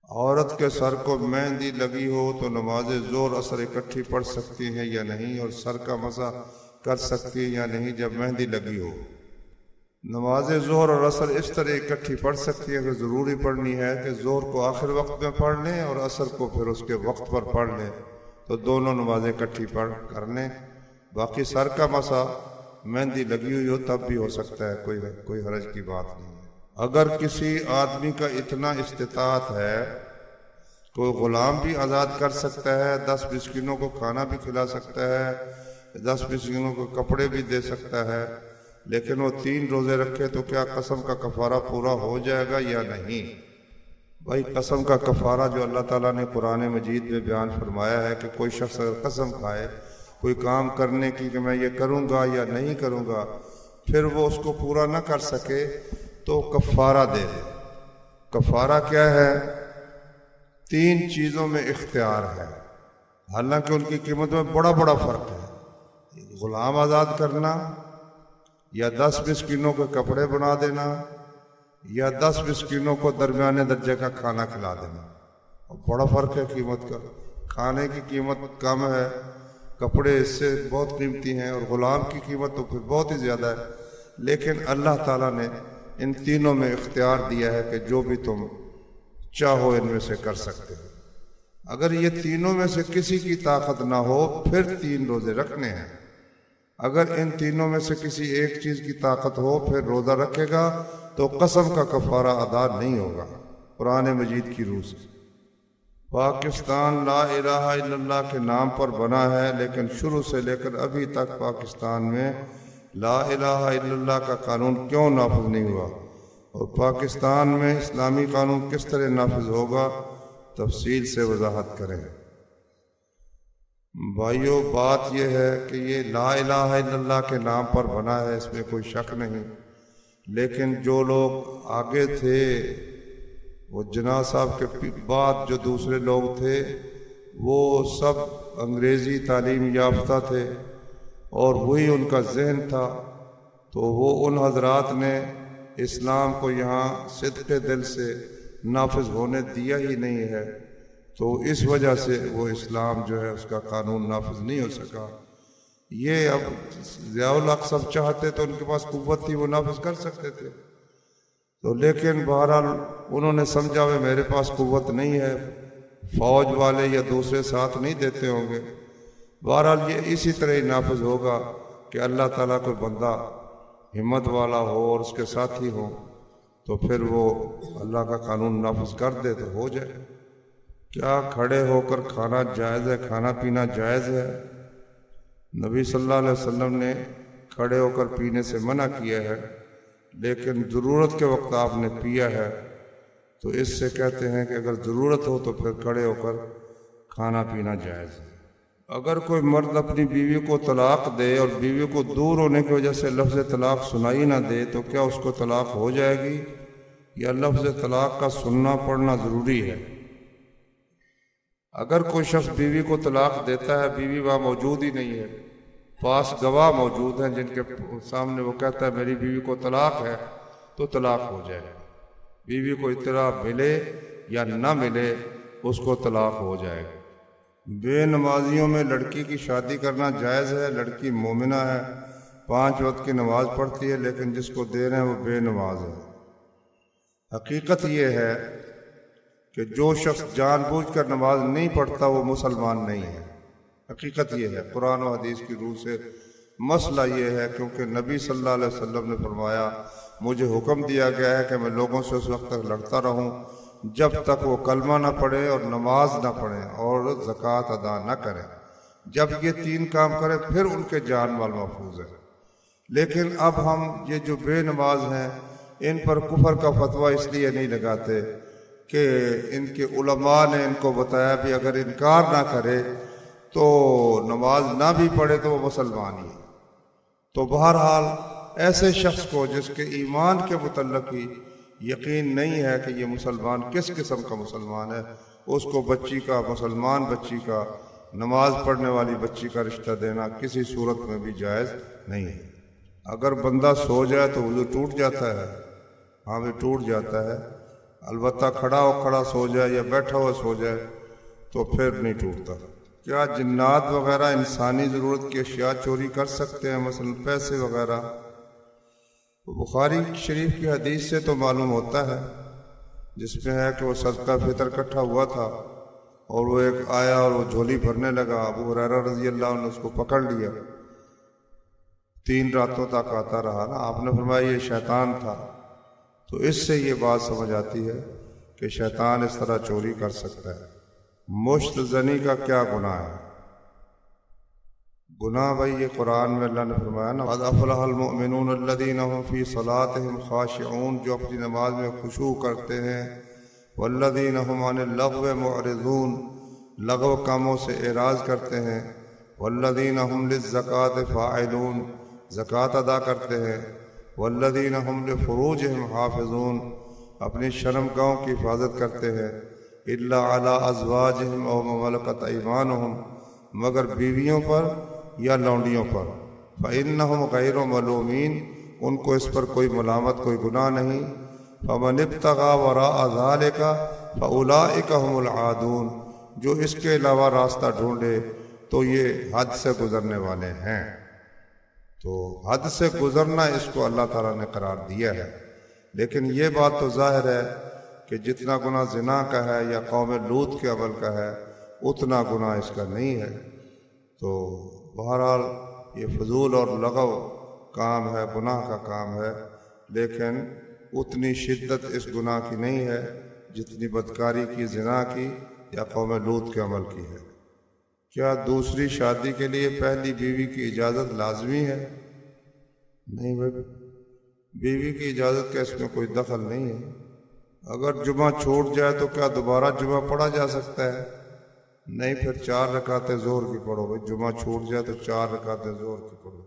عورت کے سر کو مہندی لگی ہو تو نماز ظہر اثر اکٹھی پڑھ سکتی ہیں یا نہیں، اور سر کا مسح کر سکتی ہیں یا نہیں جب مہندی لگی ہو؟ نماز ظہر اور عصر اس طرح اکٹھی پڑھ سکتی ہیں کہ ضروری پڑھنی ہے کہ ظہر کو آخر وقت میں پڑھ لیں اور عصر کو پھر اس کے وقت پر پڑھ لیں، تو دونوں نمازیں اکٹھی پڑھ کر لیں۔ باقی سر کا مسح مہندی لگی ہوئی ہو تب بھی ہو سکتا ہے، کوئی حرج کی بات نہیں ہے۔ اگر کسی آدمی کا اتنا استطاعت ہے کوئی غلام بھی آزاد کر سکتا ہے، 10 مسکینوں کو کھانا بھی کھلا سکتا ہے، 10 مسکینوں کو کپڑے بھی دے سکتا ہے، لیکن وہ 3 روزے رکھے تو کیا قسم کا کفارہ پورا ہو جائے گا یا نہیں؟ بھائی قسم کا کفارہ جو اللہ تعالیٰ نے قرآن مجید میں بیان فرمایا ہے کہ کوئی شخص اگر قسم کھائے کوئی کام کرنے کی کہ میں یہ کروں گا یا نہیں کروں گا، پھر وہ اس کو پورا نہ کر سکے تو کفارہ دے دے۔ کفارہ کیا ہے؟ 3 چیزوں میں اختیار ہے، حالانکہ ان کی قیمت میں بڑا فرق ہے۔ غلام آزاد کرنا، یا 10 مسکینوں کے کپڑے بنا دینا، یا 10 مسکینوں کو درمیانے درجے کا کھانا کھلا دینا، اور بڑا فرق ہے قیمت کا۔ کھانے کی قیمت کم ہے، کپڑے اس سے بہت قیمتی ہیں، اور غلام کی قیمت تو پھر بہت ہی زیادہ ہے۔ لیکن اللہ تعالیٰ نے ان تینوں میں اختیار دیا ہے کہ جو بھی تم چاہو ان میں سے کر سکتے ہو۔ اگر یہ تینوں میں سے کسی کی طاقت نہ ہو پھر 3 روزے رکھنے ہیں، اگر ان تینوں میں سے کسی ایک چیز کی طاقت ہو پھر روزہ رکھے گا تو قسم کا کفارہ ادا نہیں ہوگا قرآن مجید کی روح سے۔ پاکستان لا الہ الا اللہ کے نام پر بنا ہے، لیکن شروع سے لے کر ابھی تک پاکستان میں لا الہ الا اللہ کا قانون کیوں نافذ نہیں ہوا، اور پاکستان میں اسلامی قانون کس طرح نافذ ہوگا، تفصیل سے وضاحت کریں۔ بھائیو، بات یہ ہے کہ یہ لا الہ الا اللہ کے نام پر بنا ہے، اس میں کوئی شک نہیں، لیکن جو لوگ آگے تھے وہ جناح صاحب کے بعد جو دوسرے لوگ تھے وہ سب انگریزی تعلیم یافتہ تھے اور وہی ان کا ذہن تھا، تو وہ ان حضرات نے اسلام کو یہاں صدق دل سے نافذ ہونے دیا ہی نہیں ہے، تو اس وجہ سے وہ اسلام جو ہے اس کا قانون نافذ نہیں ہو سکا۔ یہ اب ضیاء الحق سب چاہتے تو ان کے پاس قوت تھی، وہ نافذ کر سکتے تھے، تو لیکن بہرحال انہوں نے سمجھا کہ میرے پاس قوت نہیں ہے، فوج والے یا دوسرے ساتھ نہیں دیتے ہوں گے۔ بہرحال یہ اسی طرح ہی نافذ ہوگا کہ اللہ تعالیٰ کوئی بندہ ہمت والا ہو اور اس کے ساتھی ہو تو پھر وہ اللہ کا قانون نافذ کر دے تو ہو جائے۔ کیا کھڑے ہو کر کھانا جائز ہے، کھانا پینا جائز ہے؟ نبی صلی اللہ علیہ وسلم نے کھڑے ہو کر پینے سے منع کیا ہے، لیکن ضرورت کے وقت آپ نے پیا ہے، تو اس سے کہتے ہیں کہ اگر ضرورت ہو تو پھر کھڑے ہو کر کھانا پینا جائز ہے۔ اگر کوئی مرد اپنی بیوی کو طلاق دے اور بیوی کو دور ہونے کی وجہ سے لفظ طلاق سنائی نہ دے تو کیا اس کو طلاق ہو جائے گی، یا لفظ طلاق کا سننا پڑھنا ضروری ہے؟ اگر کوئی شخص بیوی کو طلاق دیتا ہے، بیوی وہاں موجود ہی نہیں ہے، پاس گواہ موجود ہیں جن کے سامنے وہ کہتا ہے میری بیوی کو طلاق ہے، تو طلاق ہو جائے۔ بیوی کو اطلاع ملے یا نہ ملے اس کو طلاق ہو جائے گا۔ بے نمازیوں میں لڑکی کی شادی کرنا جائز ہے؟ لڑکی مومنہ ہے، 5 وقت کی نماز پڑھتی ہے، لیکن جس کو دے رہے ہیں وہ بے نماز ہے۔ حقیقت یہ ہے کہ جو شخص جان بوجھ کر نماز نہیں پڑھتا وہ مسلمان نہیں ہے، حقیقت یہ ہے قرآن و حدیث کی روح سے۔ مسئلہ یہ ہے کیونکہ نبی صلی اللہ علیہ وسلم نے فرمایا مجھے حکم دیا گیا ہے کہ میں لوگوں سے اس وقت تک لڑتا رہوں جب تک وہ کلمہ نہ پڑھے اور نماز نہ پڑھے اور زکوٰۃ ادا نہ کرے۔ جب یہ 3 کام کرے پھر ان کے جان مال محفوظ ہے۔ لیکن اب ہم یہ جو بے نماز ہیں ان پر کفر کا فتویٰ اس لیے نہیں لگاتے کہ ان کے علماء نے ان کو بتایا بھی اگر انکار نہ کرے تو نماز نہ بھی پڑھے تو وہ مسلمان ہی ہے۔ تو بہرحال ایسے شخص کو جس کے ایمان کے متعلق ہی یقین نہیں ہے کہ یہ مسلمان کس قسم کا مسلمان ہے، اس کو بچی کا، مسلمان بچی کا، نماز پڑھنے والی بچی کا رشتہ دینا کسی صورت میں بھی جائز نہیں ہے۔ اگر بندہ سو جائے تو وضو ٹوٹ جاتا ہے، ہاں بھی ٹوٹ جاتا ہے، البتہ کھڑا سو جائے یا بیٹھا ہوا سو جائے تو پھر نہیں ٹوٹتا۔ کیا جنات وغیرہ انسانی ضرورت کی اشیاء چوری کر سکتے ہیں، مثلا پیسے وغیرہ؟ بخاری شریف کی حدیث سے تو معلوم ہوتا ہے، جس میں ہے کہ وہ صدقہ فطر اکٹھا ہوا تھا اور وہ ایک آیا اور وہ جھولی بھرنے لگا، ابو ہریرہ رضی اللہ عنہ نے اس کو پکڑ لیا، 3 راتوں تک آتا رہا نا، آپ نے فرمایا یہ شیطان تھا۔ تو اس سے یہ بات سمجھ آتی ہے کہ شیطان اس طرح چوری کر سکتا ہے۔ مشت زنی کا کیا گناہ ہے؟ گناہ بھائی یہ قرآن میں اللہ نے فرمایا نا، قد افلح المؤمنون الذین هم فی صلاتهم خاشعون، جو اپنی نماز میں خشوع کرتے ہیں، والذین هم عن اللغو معرضون، لغو کاموں سے اعراض کرتے ہیں، والذین هم للزکاة فاعلون، زکوٰۃ ادا کرتے ہیں، والذین هم لفروجهم حافظون، اپنی شرمگاہوں کی حفاظت کرتے ہیں، الا علی ازواجہم او ما ملکت ایمانہم، مگر بیویوں پر یا لونڈیوں پر، فإنہم غیر ملومین، ان کو اس پر کوئی ملامت کوئی گناہ نہیں، فمن ابتغى وراء ذلك فأولئک هم العادون، جو اس کے علاوہ راستہ ڈھونڈے تو یہ حد سے گزرنے والے ہیں۔ تو حد سے گزرنا اس کو اللہ تعالیٰ نے قرار دیا ہے، لیکن یہ بات تو ظاہر ہے کہ جتنا گناہ زنا کا ہے یا قوم لوط کے عمل کا ہے اتنا گناہ اس کا نہیں ہے۔ تو بہرحال یہ فضول اور لغو کام ہے، گناہ کا کام ہے، لیکن اتنی شدت اس گناہ کی نہیں ہے جتنی بدکاری کی، زنا کی یا قوم لوط کے عمل کی ہے۔ کیا دوسری شادی کے لیے پہلی بیوی کی اجازت لازمی ہے؟ نہیں بھائی، بیوی کی اجازت کا اس میں کوئی دخل نہیں ہے۔ اگر جمعہ چھوٹ جائے تو کیا دوبارہ جمعہ پڑھا جا سکتا ہے؟ نہیں، پھر 4 رکعتیں ظہر کی پڑھو بھائی، جمعہ چھوٹ جائے تو 4 رکعتیں ظہر کی پڑھو۔